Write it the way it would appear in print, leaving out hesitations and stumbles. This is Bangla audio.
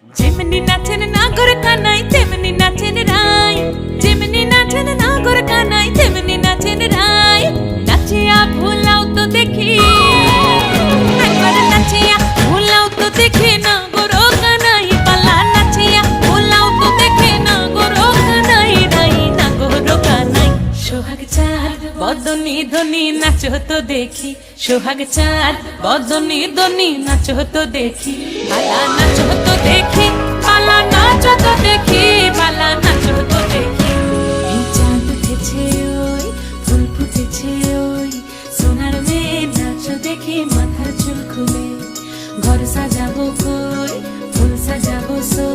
যেমনি নাচেন নাগর কানাই তেমনি নাচেন রাই, যেমনি নাচেন নাগর কানাই তেমনি নাচেন রাই। নাচিয়া ভুলাও তো দেখি, একবার নাচিয়া ভুলাও তো দেখি নাগর কানাই পালা, নাচিয়া ভুলাও তো দেখি নাগর কানাই রাই, নাগর কানাই। সোহাগ চাঁদ বদনি ধনি নাচো তো দেখি, সোহাগ চাঁদ বদনি ধনি নাচো তো দেখি, পালা নাচো তো দেখি, পালা নাচো তো দেখি, পালা নাচো তো দেখি। এই চাঁদ উঠেছে ওই, ফুল ফুটেছে ওই, সোনার মেয়ে নাচো দেখি মাথার চুল খুলে। ঘর সাজাবো কই, ফুল সাজাবো সই।